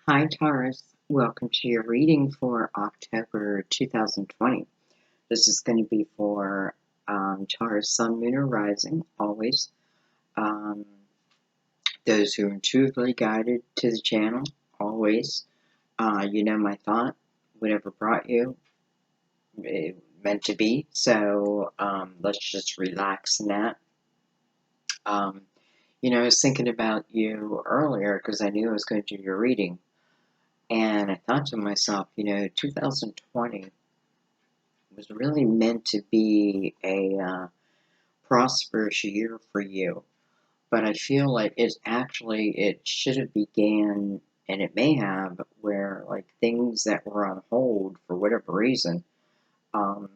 Hi, Taurus. Welcome to your reading for October 2020. This is going to be for Taurus, Sun, Moon, or Rising, always. Um, those who are intuitively guided to the channel, always. You know my thought, whatever brought you, it meant to be. So let's just relax in that. I was thinking about you earlier because I knew I was going to do your reading. And I thought to myself, 2020 was really meant to be a prosperous year for you. But I feel like it should have began, and it may have, where like things that were on hold for whatever reason um,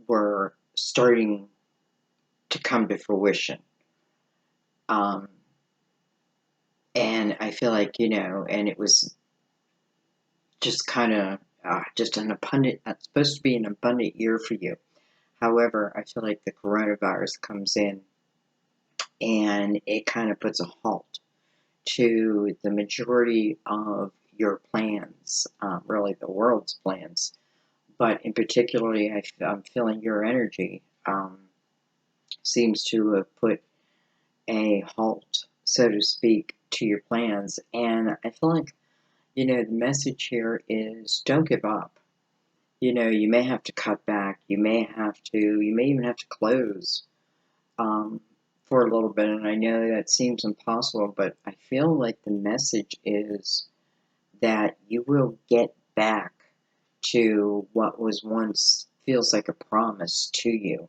were starting to come to fruition. Um, and I feel like, and it was just kind of just an abundant, it's supposed to be an abundant year for you. However, I feel like the coronavirus comes in and it kind of puts a halt to the majority of your plans, really the world's plans. But in particularly, I'm feeling your energy seems to have put a halt, so to speak, to your plans. And I feel like, the message here is don't give up. You may have to cut back. You may even have to close for a little bit. And I know that seems impossible, but I feel like the message is that you will get back to what was once feels like a promise to you.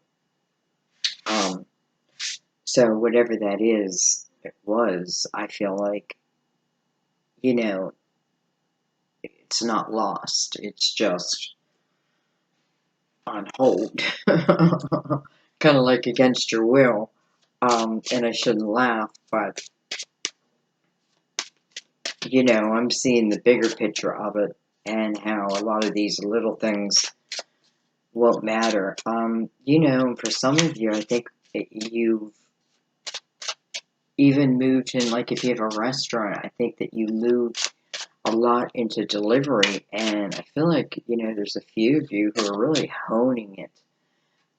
So whatever that is, it was, I feel like, it's not lost. It's just on hold, kind of like against your will. And I shouldn't laugh, but I'm seeing the bigger picture of it and how a lot of these little things won't matter. For some of you, I think you've even moved in, like if you have a restaurant, I think that you moved a lot into delivery, and I feel like, there's a few of you who are really honing it.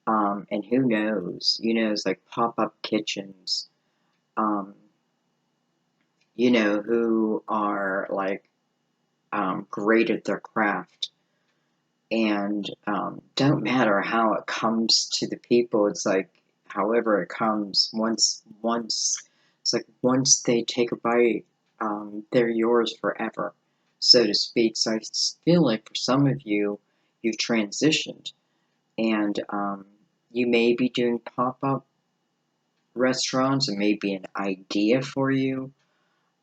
And who knows, it's like pop-up kitchens, who are like great at their craft and don't matter how it comes to the people. It's like however it comes, once they take a bite, they're yours forever, so to speak. So I feel like for some of you, you've transitioned, and you may be doing pop-up restaurants. It may be an idea for you.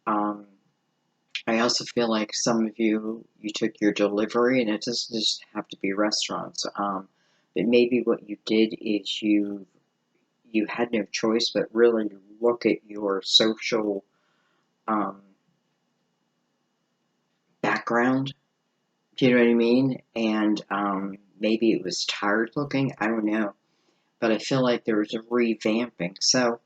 I also feel like some of you took your delivery, and it doesn't just have to be restaurants. But maybe what you did is you had no choice but really look at your social background. Do you know what I mean? And maybe it was tired looking. I don't know, but I feel like there was a revamping. So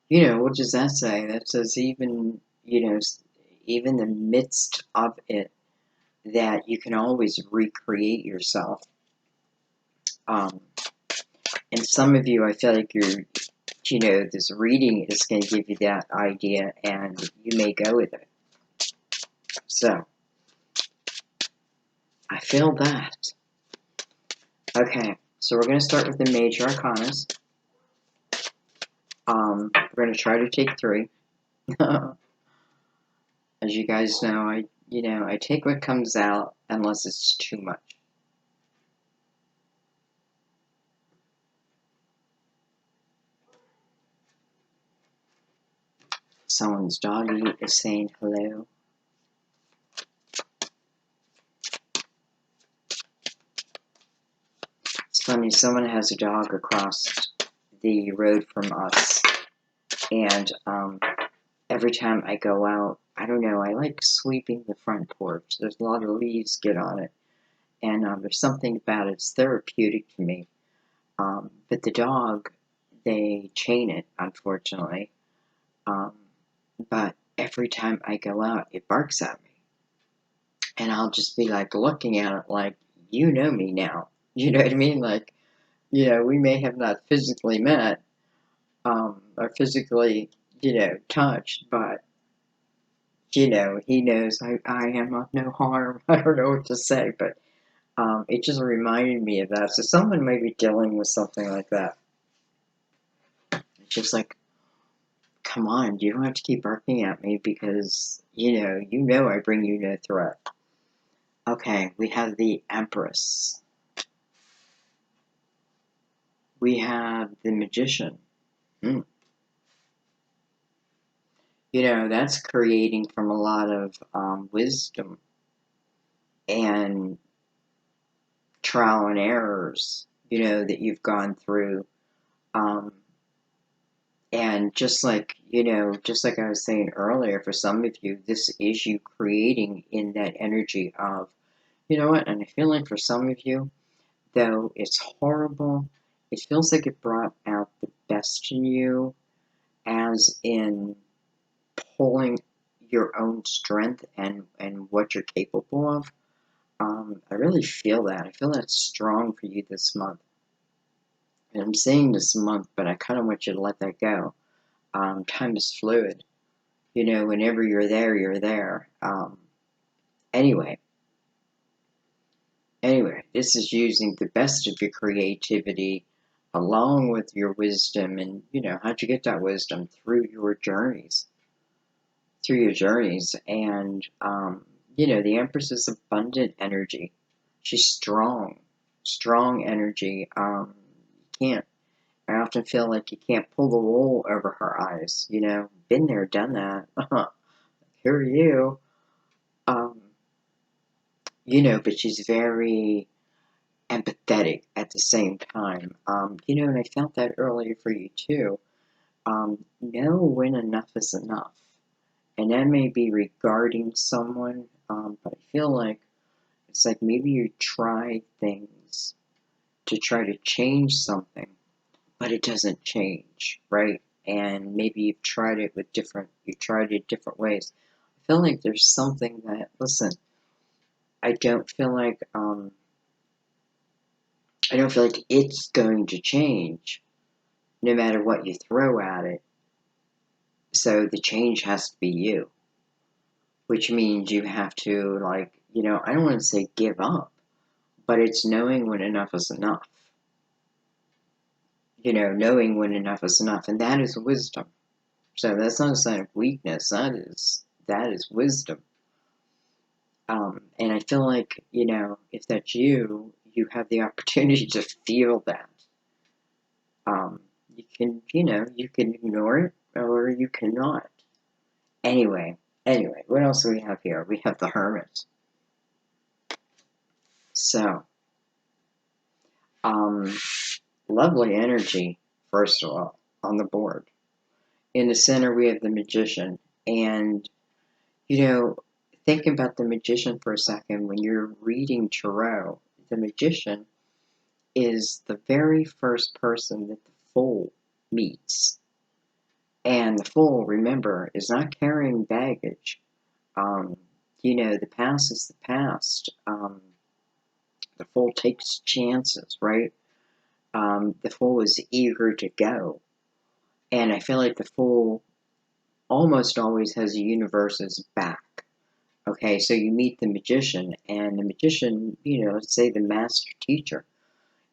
what does that say? That says even the midst of it, that you can always recreate yourself. And some of you, I feel like this reading is going to give you that idea, and you may go with it. So, I feel that. Okay, so we're going to start with the major arcanas. We're going to try to take 3. As you guys know, I take what comes out unless it's too much. Someone's doggy is saying hello. It's funny, someone has a dog across the road from us, and every time I go out, I don't know, I like sweeping the front porch. There's a lot of leaves get on it, and there's something about it. It's therapeutic to me. But the dog, they chain it, unfortunately. But every time I go out, it barks at me. and I'll just be like looking at it like, you know me now. You know what I mean? Like, we may have not physically met, or physically, touched, but, he knows I am of no harm. I don't know what to say, but it just reminded me of that. So someone may be dealing with something like that. It's just like, come on, you don't have to keep barking at me because, I bring you no threat. Okay, we have the Empress. We have the Magician. That's creating from a lot of wisdom and trial and errors, that you've gone through. Um, and just like I was saying earlier, for some of you, this is you creating in that energy of, you know what, and I feel like for some of you, though it's horrible, it feels like it brought out the best in you, as in pulling your own strength and what you're capable of. I really feel that. I feel that's strong for you this month. And I'm saying this month, but I kind of want you to let that go. Time is fluid. Whenever you're there, you're there. Anyway, this is using the best of your creativity along with your wisdom. And, how'd you get that wisdom? Through your journeys. And, the Empress is abundant energy. She's strong energy. You can't, I often feel like you can't pull the wool over her eyes, been there, done that. Here are you. But she's very empathetic at the same time. And I felt that earlier for you too. Know when enough is enough. And that may be regarding someone, but I feel like it's like maybe you try things to try to change something, but it doesn't change, right? And maybe you tried it different ways. I feel like there's something that, listen, I don't feel like it's going to change no matter what you throw at it. So the change has to be you, which means you have to, like, I don't want to say give up, but it's knowing when enough is enough. Knowing when enough is enough, and that is wisdom. So that's not a sign of weakness. That is wisdom. And I feel like, if that's you, you have the opportunity to feel that. You can, you can ignore it or you cannot. Anyway, what else do we have here? We have the Hermit. So, lovely energy, first of all, on the board. In the center, we have the Magician. And, think about the Magician for a second. When you're reading Tarot, the Magician is the very first person that the Fool meets. And the Fool, remember, is not carrying baggage. The past is the past. The Fool takes chances, right? The Fool is eager to go. And I feel like the Fool almost always has the universe's back. Okay, so you meet the Magician, and the Magician, let's say the master teacher,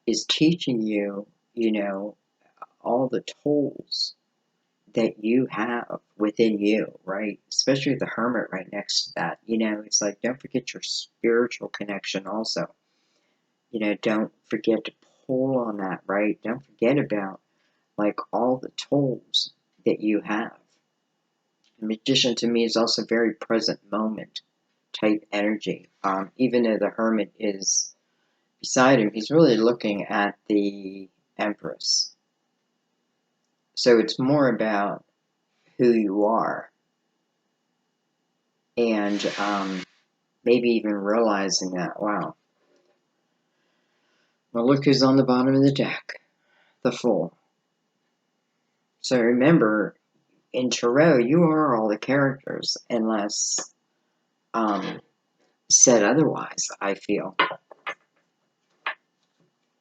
is teaching you, all the tools that you have within you, right? Especially the Hermit right next to that. It's like, don't forget your spiritual connection also. Don't forget to pull on that, right? Don't forget about, like, all the tools that you have. The Magician to me is also very present moment type energy. Even though the Hermit is beside him, he's really looking at the Empress. So it's more about who you are. And maybe even realizing that, wow. Well, look who's on the bottom of the deck. The Fool. So remember, in Tarot, you are all the characters, unless said otherwise, I feel.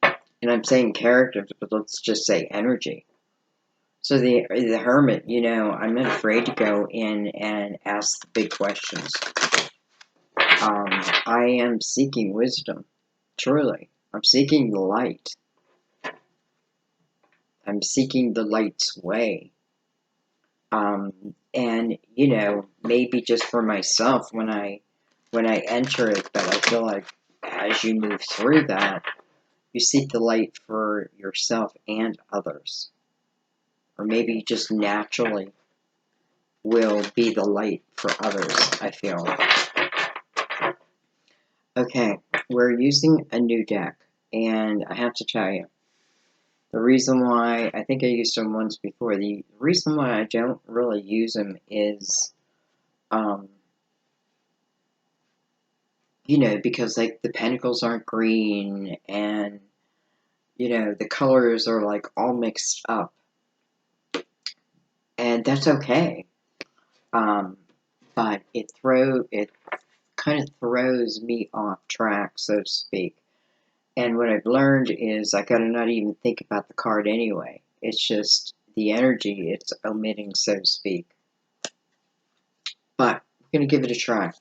And I'm saying characters, but let's just say energy. So the Hermit, you know, I'm not afraid to go in and ask the big questions. I am seeking wisdom, truly. I'm seeking the light. I'm seeking the light's way. And you know, maybe just for myself when I enter it, but I feel like as you move through that, you seek the light for yourself and others. Or maybe you just naturally will be the light for others, I feel. Okay, we're using a new deck, and I have to tell you, the reason why, I think I used them once before, the reason why I don't really use them is, you know, because like the pentacles aren't green, and, you know, the colors are like all mixed up. And that's okay. But it kind of throws me off track, so to speak. And what I've learned is I gotta not even think about the card anyway. It's just the energy it's omitting, so to speak. But we're gonna give it a try.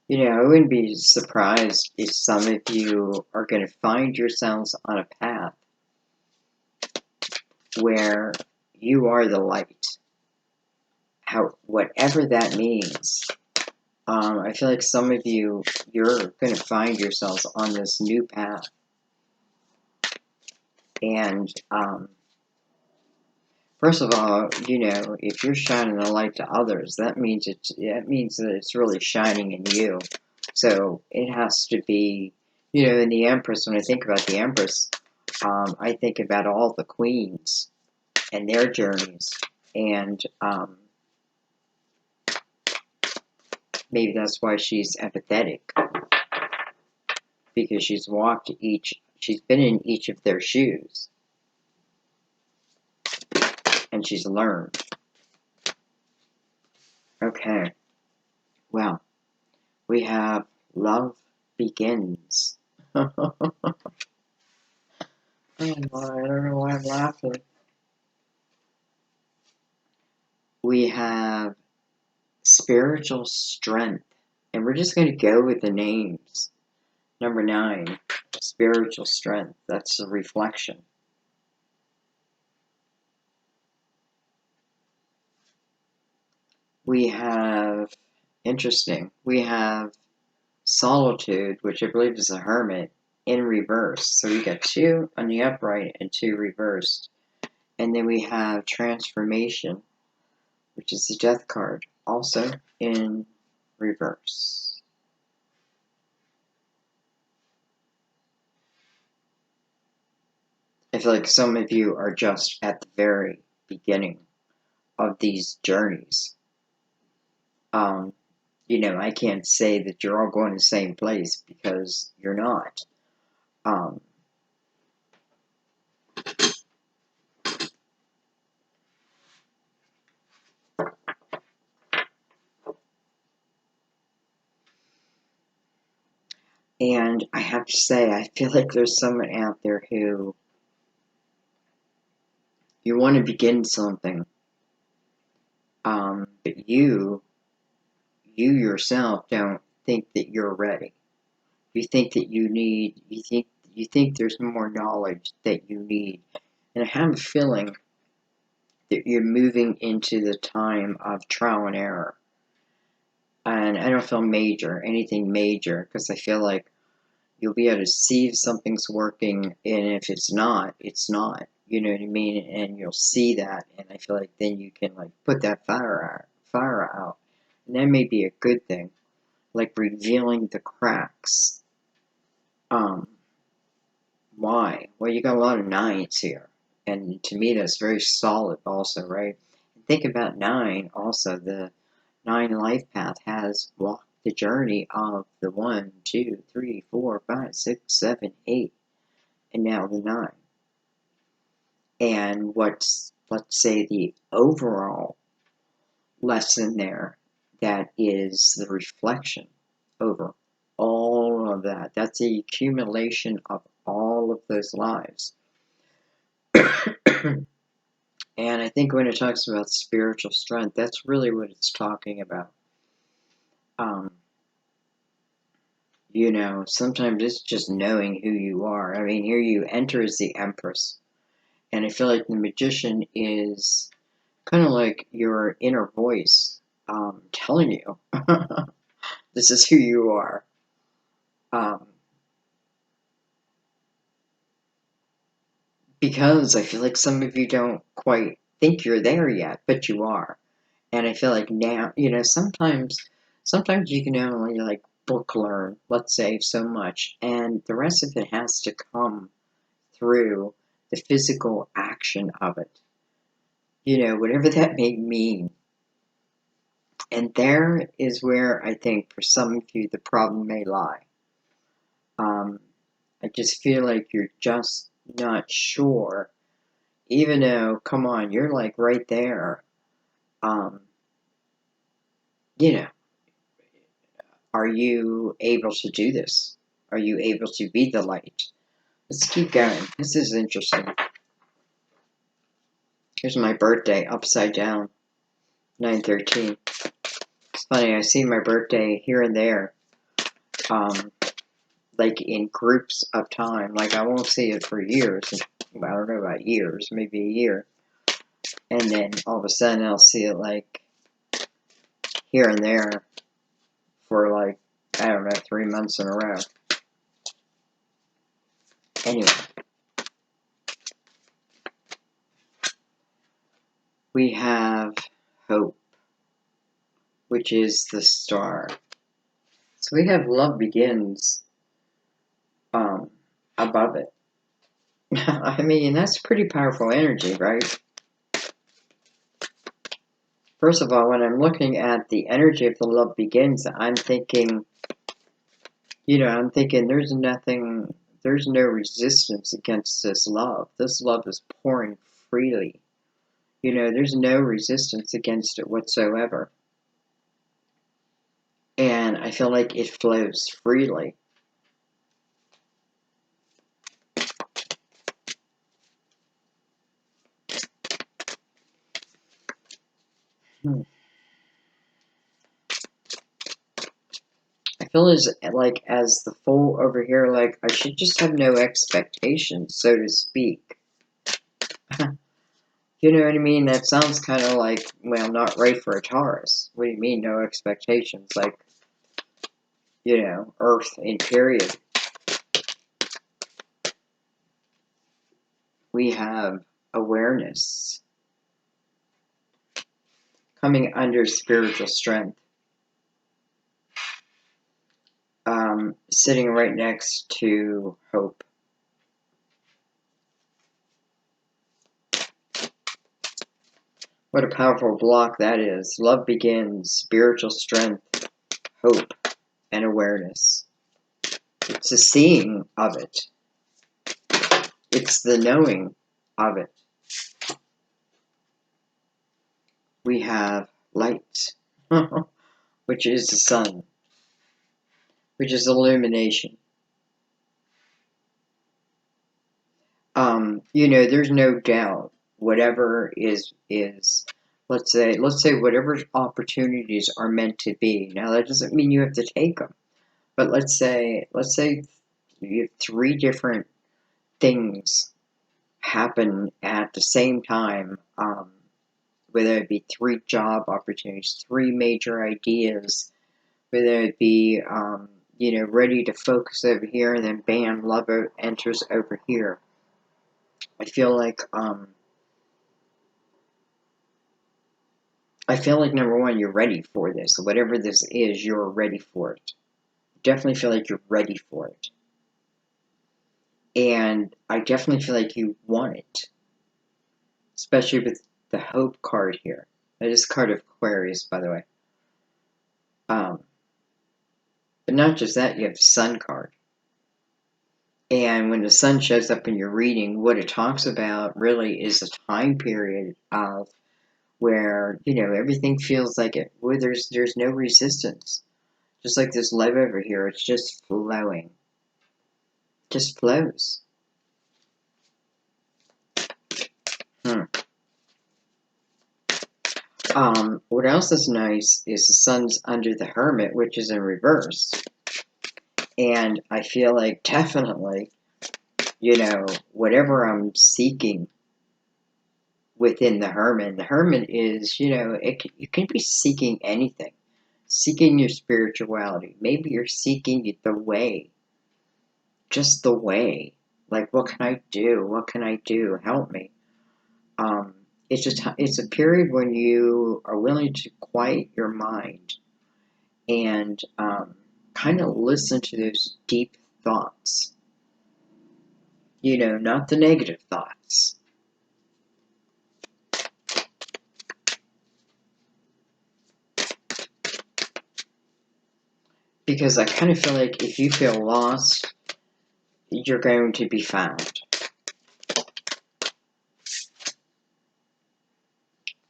You know, I wouldn't be surprised if some of you are going to find yourselves on a path where you are the light. Whatever that means. I feel like some of you, you're going to find yourselves on this new path. And, first of all, you know, if you're shining the light to others, that means that it's really shining in you. So it has to be, you know, in the Empress, when I think about the Empress, I think about all the queens and their journeys. And maybe that's why she's empathetic. Because she's been in each of their shoes. And she's learned. Okay. Well, we have love begins. Oh, I don't know why I'm laughing. We have spiritual strength. And we're just going to go with the names. Number 9, spiritual strength. That's the reflection. We have, interesting, we have solitude, which I believe is a hermit, in reverse. So we got 2 on the upright and 2 reversed. And then we have transformation, which is the death card, also in reverse. I feel like some of you are just at the very beginning of these journeys. You know, I can't say that you're all going to the same place because you're not. And I have to say, I feel like there's someone out there who you want to begin something, but you yourself don't think that you're ready. You think that you think there's more knowledge that you need. And I have a feeling that you're moving into the time of trial and error. And I don't feel anything major, because I feel like you'll be able to see if something's working, and if it's not, it's not. You know what I mean? And you'll see that, and I feel like then you can like put that fire out. And that may be a good thing, like revealing the cracks. Why? Well, you got a lot of 9s here. And to me, that's very solid also, right? Think about 9 also. The 9 life path has walked the journey of the 1, 2, 3, 4, 5, 6, 7, 8, and now the 9. And what's, let's say, the overall lesson there, that is the reflection over all of that. That's the accumulation of all of those lives. And I think when it talks about spiritual strength, that's really what it's talking about. You know, sometimes it's just knowing who you are. I mean, here you enter as the Empress. And I feel like the Magician is kind of like your inner voice telling you this is who you are. Because I feel like some of you don't quite think you're there yet, but you are. And I feel like now, you know, sometimes you can only like book learn, let's say, so much, and the rest of it has to come through the physical action of it. You know, whatever that may mean. And there is where I think for some of you the problem may lie. I just feel like you're just not sure, even though, come on, you're like right there. You know, are you able to do this? Are you able to be the light? Let's keep going. This is interesting. Here's my birthday upside down, 9/13. It's funny, I see my birthday here and there, like in groups of time. Like I won't see it for years. I don't know about years, maybe a year. And then all of a sudden I'll see it like here and there for like, I don't know, 3 months in a row. Anyway. We have hope, which is the star. So we have love begins above it. I mean, that's pretty powerful energy, right? First of all, when I'm looking at the energy of the love begins, I'm thinking, you know, I'm thinking there's no resistance against this love. This love is pouring freely. You know, there's no resistance against it whatsoever. And I feel like it flows freely. I feel as the fool over here, like I should just have no expectations, so to speak. You know what I mean? That sounds kind of like, well, not right for a Taurus. What do you mean, no expectations? Like, you know, Earth in period. We have awareness coming under spiritual strength. Sitting right next to hope. What a powerful block that is. Love begins, spiritual strength, hope, and awareness. It's the seeing of it. It's the knowing of it. We have light, which is the sun, which is illumination. You know, there's no doubt whatever is let's say whatever opportunities are meant to be. Now that doesn't mean you have to take them, but let's say you have 3 different things happen at the same time, whether it be 3 job opportunities, 3 major ideas, whether it be, you know, ready to focus over here, and then bam, love enters over here. I feel like number one, you're ready for this. Whatever this is, you're ready for it. Definitely feel like you're ready for it. And I definitely feel like you want it. especially with the Hope card here. It is a card of Aquarius, by the way. But not just that, you have the Sun card. And when the Sun shows up in your reading, what it talks about really is a time period of where, everything feels like it, where there's no resistance. Just like this love over here, it's just flowing. Just flows. What else is nice is the Sun's under the Hermit, which is in reverse. And I feel like definitely, whatever I'm seeking within the Hermit is, you can be seeking anything. Seeking your spirituality. Maybe you're seeking the way. Just the way. Like, what can I do? What can I do? Help me. It's a period when you are willing to quiet your mind and kind of listen to those deep thoughts. Not the negative thoughts. Because I kind of feel like if you feel lost, you're going to be found.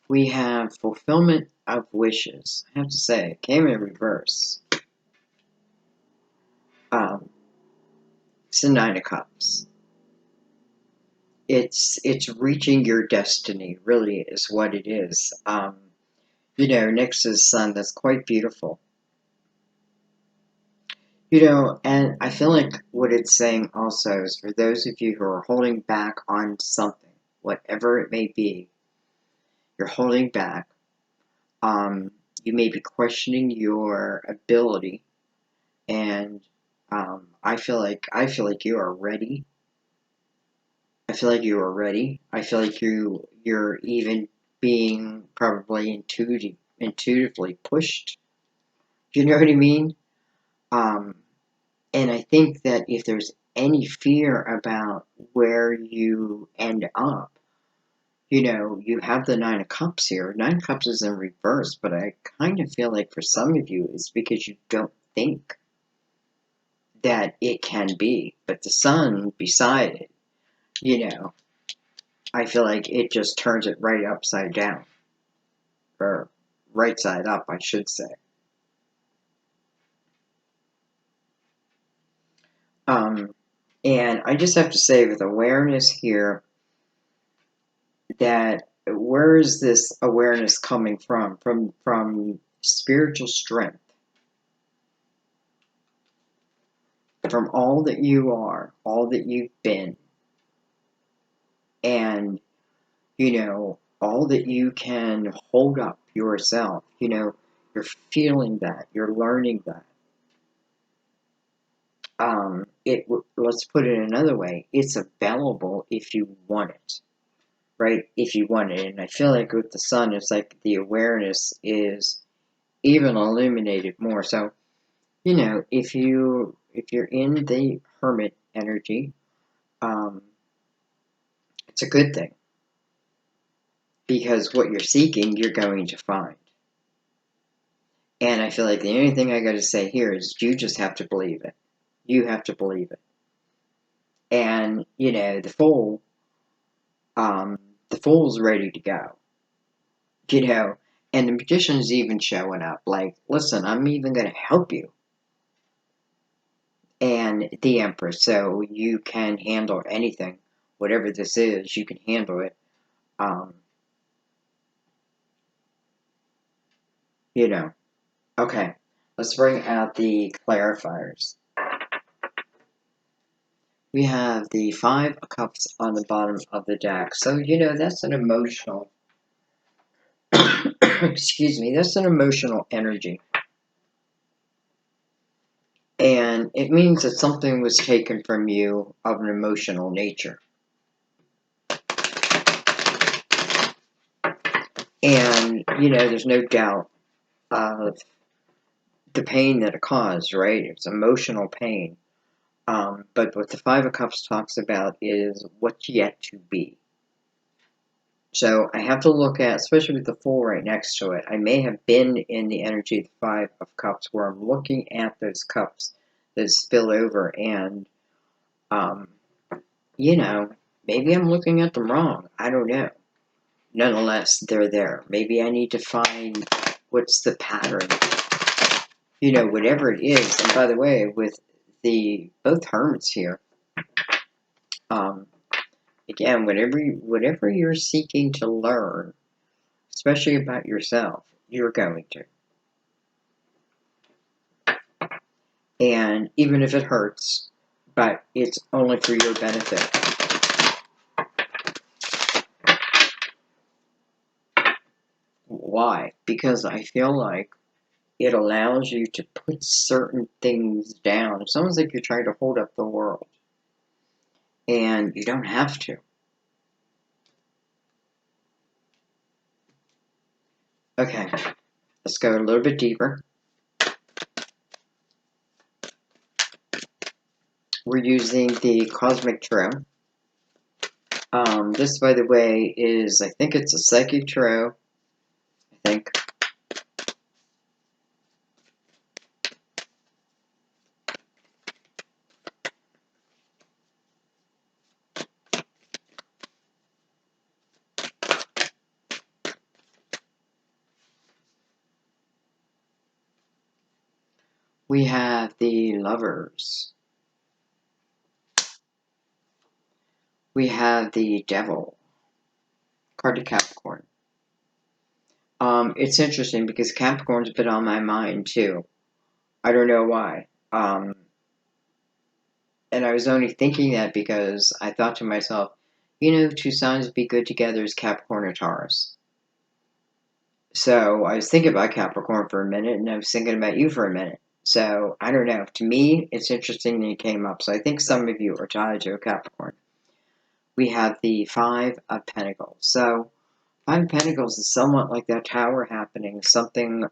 We have fulfillment of wishes. I have to say, it came in reverse. It's the Nine of Cups. It's reaching your destiny, really, is what it is. Next to the Sun, that's quite beautiful. And I feel like what it's saying also is for those of you who are holding back on something, whatever it may be, you're holding back. You may be questioning your ability, and I feel like you are ready. I feel like you are ready. I feel like you're even being probably intuitively pushed. Do you know what I mean? And I think that if there's any fear about where you end up, you have the Nine of Cups here. Nine of Cups is in reverse, but I kind of feel like for some of you, it's because you don't think that it can be. But the Sun beside it, I feel like it just turns it right upside down. Or right side up, I should say. And I just have to say, with awareness here, that where is this awareness coming from? From spiritual strength. From all that you are, all that you've been, and, all that you can hold up yourself. You're feeling that, you're learning that. Let's put it another way, it's available if you want it, right? If you want it. And I feel like with the Sun, it's like the awareness is even illuminated more. So, if you're in the Hermit energy, it's a good thing. Because what you're seeking, you're going to find. And I feel like the only thing I got to say here is you just have to believe it. You have to believe it. And, the Fool's ready to go. And the Magician's even showing up. Like, listen, I'm even going to help you. And the Empress, so you can handle anything. Whatever this is, you can handle it. Okay, let's bring out the clarifiers. We have the Five of Cups on the bottom of the deck. So, that's an emotional, excuse me, that's an emotional energy. And it means that something was taken from you of an emotional nature. And, there's no doubt of the pain that it caused, right? It's emotional pain. But what the Five of Cups talks about is what's yet to be. So I have to look at, especially with the Fool right next to it, I may have been in the energy of the Five of Cups where I'm looking at those cups that spill over and, you know, maybe I'm looking at them wrong. I don't know. Nonetheless, they're there. Maybe I need to find what's the pattern. You know, whatever it is. And by the way, with the both hermits here, again, whatever you're seeking to learn, especially about yourself, you're going to. And even if it hurts, but it's only for your benefit. Why? Because I feel like it allows you to put certain things down. It's almost like you're trying to hold up the world. And you don't have to. Okay, let's go a little bit deeper. We're using the Cosmic Tarot. This, by the way, is, I think it's a Psychic Tarot. I think. We have the Lovers. We have the Devil. Card to Capricorn. It's interesting because Capricorn's been on my mind too. I don't know why. And I was only thinking that because I thought to myself, you know, two signs would be good together is Capricorn or Taurus. So I was thinking about Capricorn for a minute, and I was thinking about you for a minute. So I don't know. To me, it's interesting that it came up. So I think some of you are tied to a Capricorn. We have the Five of Pentacles. So Five of Pentacles is somewhat like that tower happening. Something,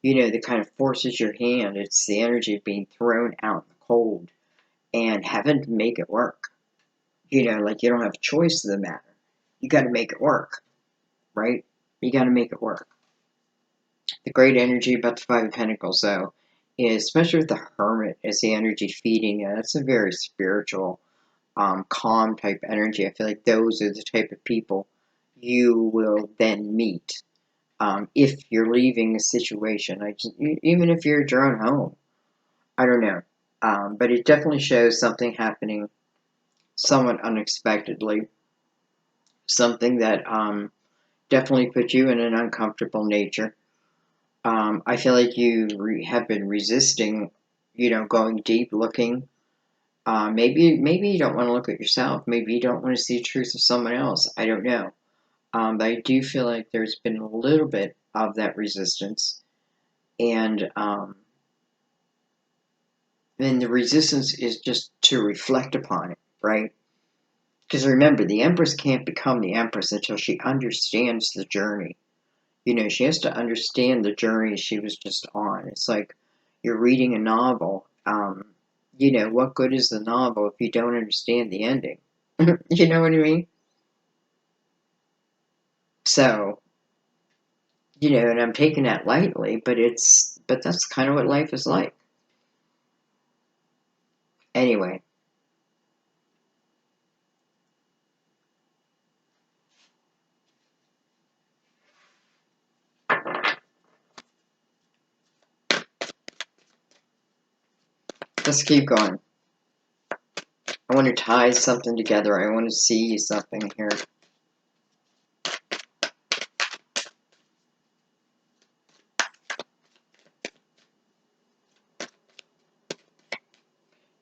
you know, that kind of forces your hand. It's the energy of being thrown out in the cold and having to make it work. You know, like you don't have a choice in the matter. You got to make it work, right? You got to make it work. The great energy about the Five of Pentacles, though, is especially with the Hermit as the energy feeding you. That's a very spiritual, calm type energy. I feel like those are the type of people you will then meet if you're leaving a situation. Even if you're at your own home, I don't know. But it definitely shows something happening somewhat unexpectedly. Something that definitely put you in an uncomfortable nature. I feel like you have been resisting, you know, going deep, looking. Maybe you don't want to look at yourself. Maybe you don't want to see the truth of someone else. I don't know. But I do feel like there's been a little bit of that resistance, and then the resistance is just to reflect upon it, right? Because remember, the Empress can't become the Empress until she understands the journey. You know, she has to understand the journey she was just on. It's like you're reading a novel. You know, what good is the novel if you don't understand the ending? You know what I mean? So, you know, and I'm taking that lightly, but that's kind of what life is like. Anyway, let's keep going. I want to tie something together. I want to see something here.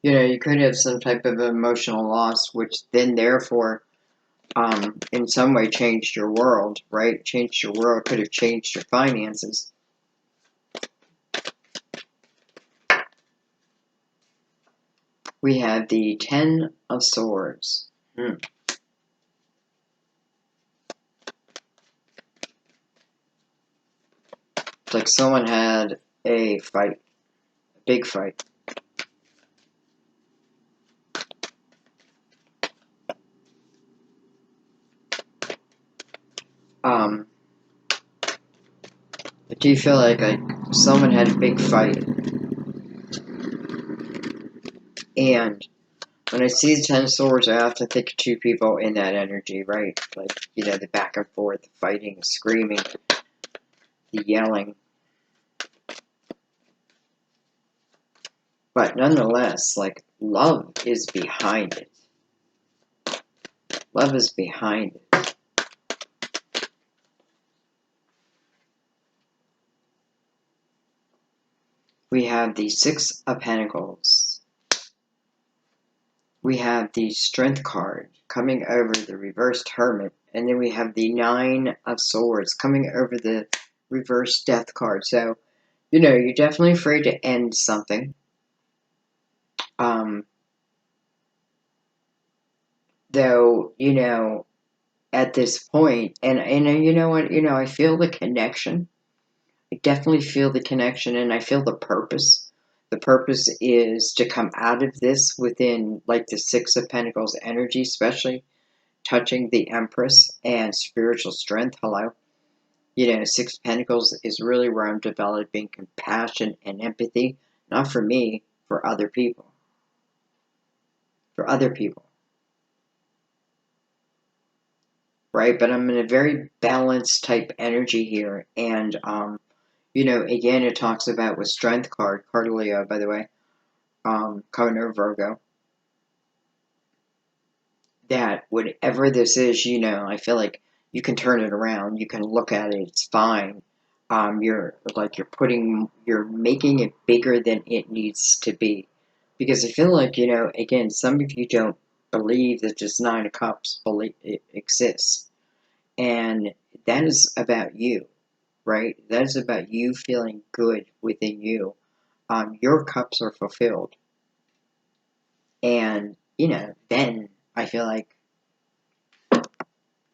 You know, you could have some type of emotional loss, which then therefore, in some way changed your world, right? Changed your world, could have changed your finances. We have the Ten of Swords. It's like someone had a fight, a big fight. I do feel like someone had a big fight, and when I see the Ten of Swords, I often think of two people in that energy, right? Like, you know, the back and forth, the fighting, screaming, the yelling. But nonetheless, like, love is behind it. Love is behind it. We have the Six of Pentacles. We have the Strength card coming over the reversed Hermit. And then we have the Nine of Swords coming over the reversed Death card. So, you know, you're definitely afraid to end something. Though, you know, at this point, and you know what, you know, I feel the connection. I definitely feel the connection, and I feel the purpose. The purpose is to come out of this within, like, the Six of Pentacles energy, especially touching the Empress and spiritual strength. Hello. You know, Six of Pentacles is really where I'm developing compassion and empathy, not for me, for other people. For other people. Right? But I'm in a very balanced type energy here, and, you know, again, it talks about with Strength card of Leo, by the way, coming over Virgo, that whatever this is, you know, I feel like you can turn it around. You can look at it. It's fine. You're making it bigger than it needs to be, because I feel like, you know, again, some of you don't believe that this Nine of Cups exists, and that is about you, right? That is about you feeling good within you. Your cups are fulfilled, and, you know, then I feel like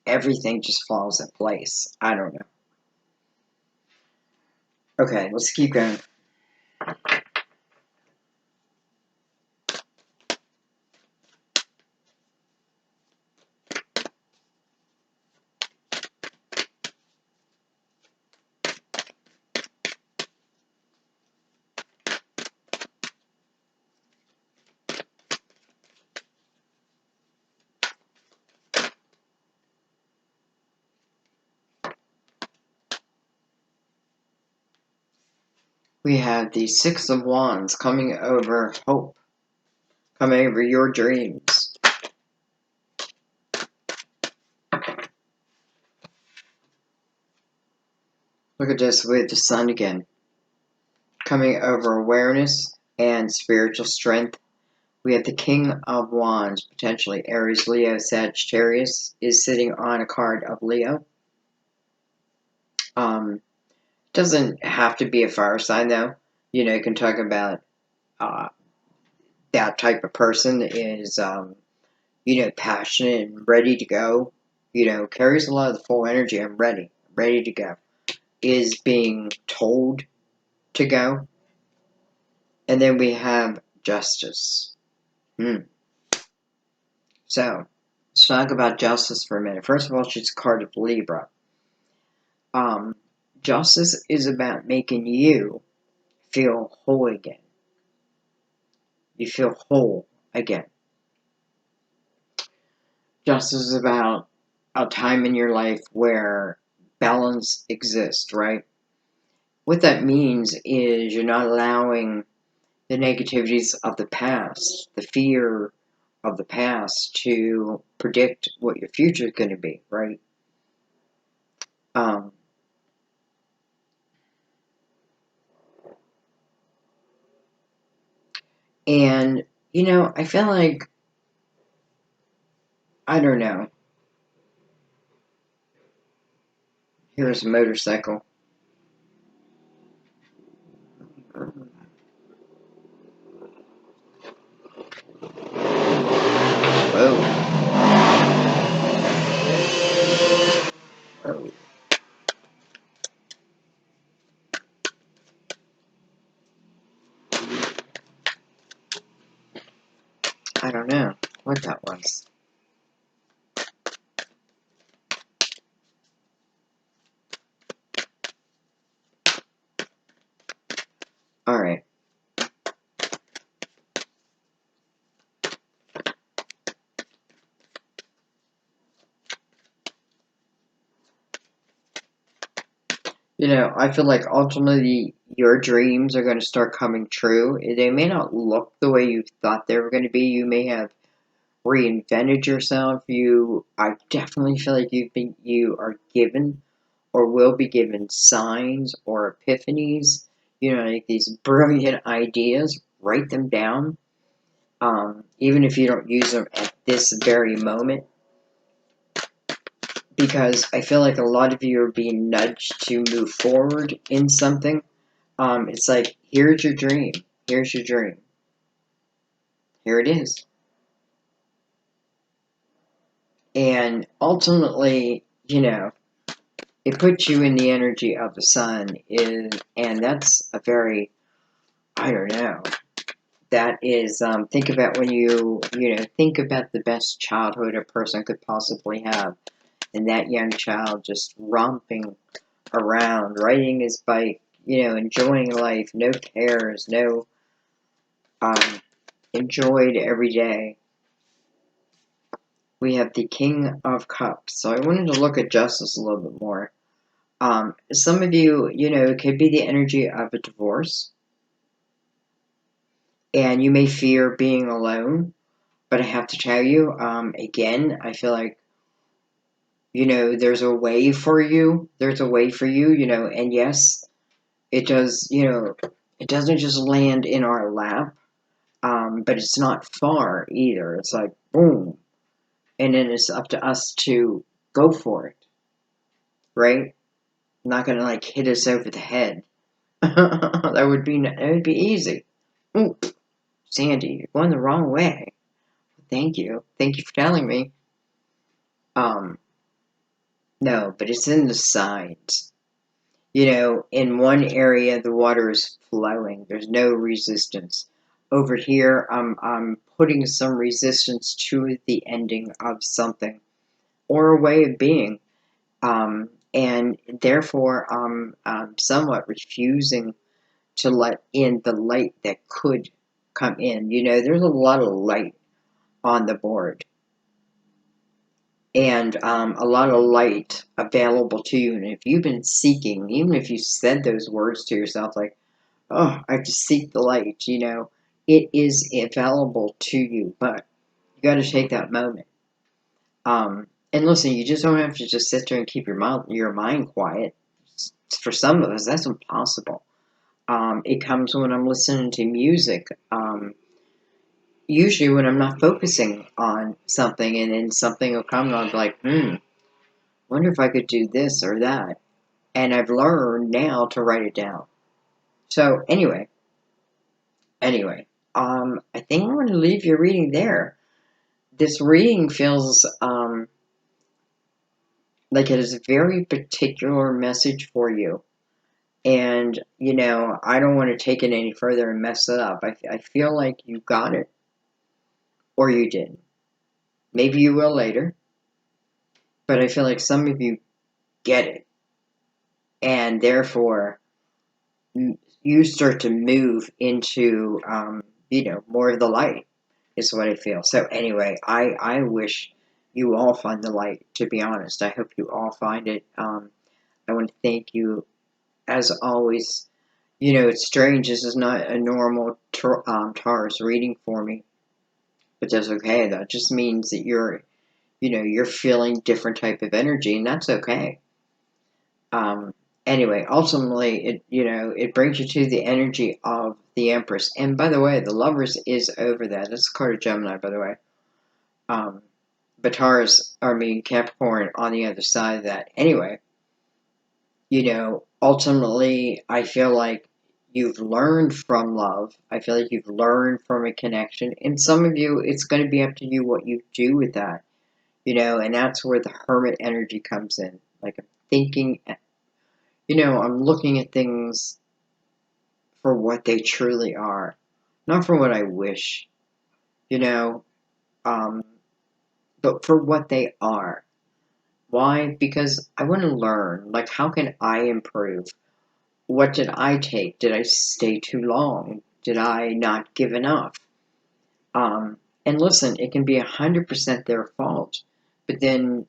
everything just falls in place. I don't know. Okay, let's keep going. We have the Six of Wands coming over hope, coming over your dreams. Look at this with the Sun again, coming over awareness and spiritual strength. We have the King of Wands, potentially Aries, Leo, Sagittarius, is sitting on a card of Leo. Doesn't have to be a fire sign, though. You know, you can talk about that type of person is, you know, passionate and ready to go. You know, carries a lot of the full energy. I'm ready to go. Is being told to go. And then we have Justice. So, let's talk about Justice for a minute. First of all, she's a card of Libra. Justice is about making you feel whole again. You feel whole again. Justice is about a time in your life where balance exists, right? What that means is you're not allowing the negativities of the past, the fear of the past, to predict what your future is going to be, right? And, you know, I feel like, I don't know. Here's a motorcycle. Whoa. Whoa. I don't know what that was. I feel like ultimately your dreams are going to start coming true. They may not look the way you thought they were going to be. You may have reinvented yourself. I definitely feel like you are given or will be given signs or epiphanies, like these brilliant ideas. Write them down. Even if you don't use them at this very moment, because I feel like a lot of you are being nudged to move forward in something. It's like, here's your dream. Here's your dream. Here it is. And ultimately, it puts you in the energy of the sun, and that's a very, I don't know. That is, think about when think about the best childhood a person could possibly have, and that young child just romping around, riding his bike, enjoying life, no cares, no, enjoyed every day. We have the King of Cups. So I wanted to look at justice a little bit more. Some of you, it could be the energy of a divorce, and you may fear being alone. But I have to tell you, again, I feel like, there's a way for you. There's a way for you, and yes, it does, it doesn't just land in our lap, but it's not far either. It's like, boom. And then it's up to us to go for it, right? Not gonna like hit us over the head. That would be easy. Ooh, Sandy, you're going the wrong way. Thank you. Thank you for telling me. Um, no, but it's in the signs. In one area the water is flowing. There's no resistance. Over here, I'm putting some resistance to the ending of something or a way of being. And therefore, I'm somewhat refusing to let in the light that could come in. There's a lot of light on the board, and a lot of light available to you. And if you've been seeking, even if you said those words to yourself, like, oh, I have to seek the light, it is available to you, but you got to take that moment. And listen, you just don't have to just sit there and keep your mind quiet. For some of us, that's impossible. It comes when I'm listening to music. Usually when I'm not focusing on something, and then something will come and I'll be like, wonder if I could do this or that. And I've learned now to write it down. So anyway, I think I'm going to leave your reading there. This reading feels like it is a very particular message for you. And, I don't want to take it any further and mess it up. I feel like you got it, or you didn't. Maybe you will later, but I feel like some of you get it. And therefore, you start to move into, more of the light, is what I feel. So anyway, I wish you all find the light, to be honest. I hope you all find it. I want to thank you, as always. It's strange. This is not a normal Taurus reading for me, but that's okay. That just means that you're feeling different type of energy, and that's okay. Anyway, ultimately, it brings you to the energy of the Empress. And by the way, the Lovers is over that. That's a card of Gemini, by the way. But Taurus, Capricorn on the other side of that. Anyway, ultimately, I feel like you've learned from love. I feel like you've learned from a connection. And some of you, it's going to be up to you what you do with that. And that's where the Hermit energy comes in. Like, I'm thinking, I'm looking at things for what they truly are, not for what I wish, you know, um, but for what they are. Why? Because I want to learn. Like, how can I improve? What did I take? Did I stay too long? Did I not give enough? And listen, it can be 100% their fault, but then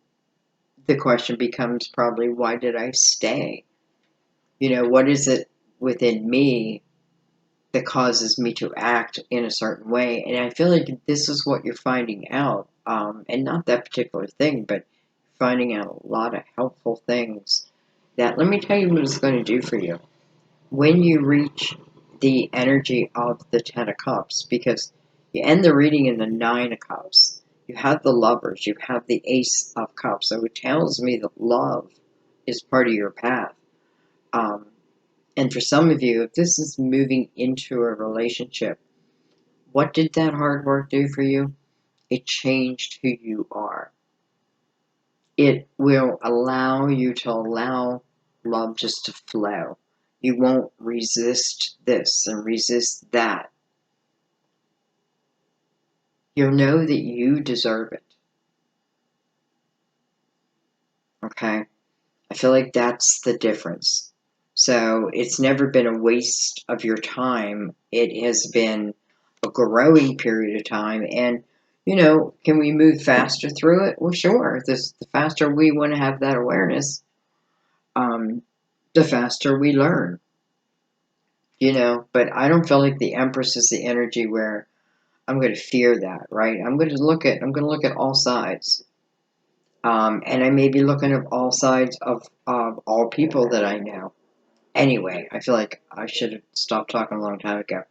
the question becomes probably, why did I stay? What is it within me that causes me to act in a certain way? And I feel like this is what you're finding out, and not that particular thing, but finding out a lot of helpful things that, let me tell you what it's going to do for you. When you reach the energy of the Ten of Cups, because you end the reading in the Nine of Cups, you have the Lovers, you have the Ace of Cups, so it tells me that love is part of your path. Um, and for some of you, if this is moving into a relationship, what did that hard work do for you? It changed who you are. It will allow you to allow love just to flow. You won't resist this and resist that. You'll know that you deserve it. Okay? I feel like that's the difference. So it's never been a waste of your time. It has been a growing period of time. And, can we move faster through it? Well, sure. The faster we want to have that awareness, um, the faster we learn. But I don't feel like the Empress is the energy where I'm going to fear that, right? I'm going to look at all sides. And I may be looking at all sides of all people that I know. Anyway, I feel like I should have stopped talking a long time ago.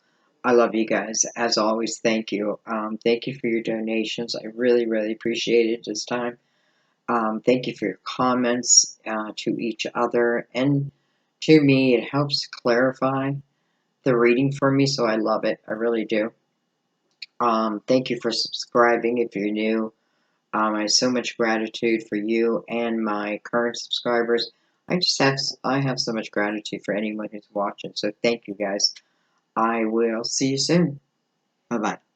I love you guys. As always, thank you. Thank you for your donations. I really, really appreciate it this time. Thank you for your comments to each other and to me. It helps clarify the reading for me, so I love it. I really do. Thank you for subscribing if you're new. I have so much gratitude for you and my current subscribers. I have so much gratitude for anyone who's watching. So thank you guys. I will see you soon. Bye bye.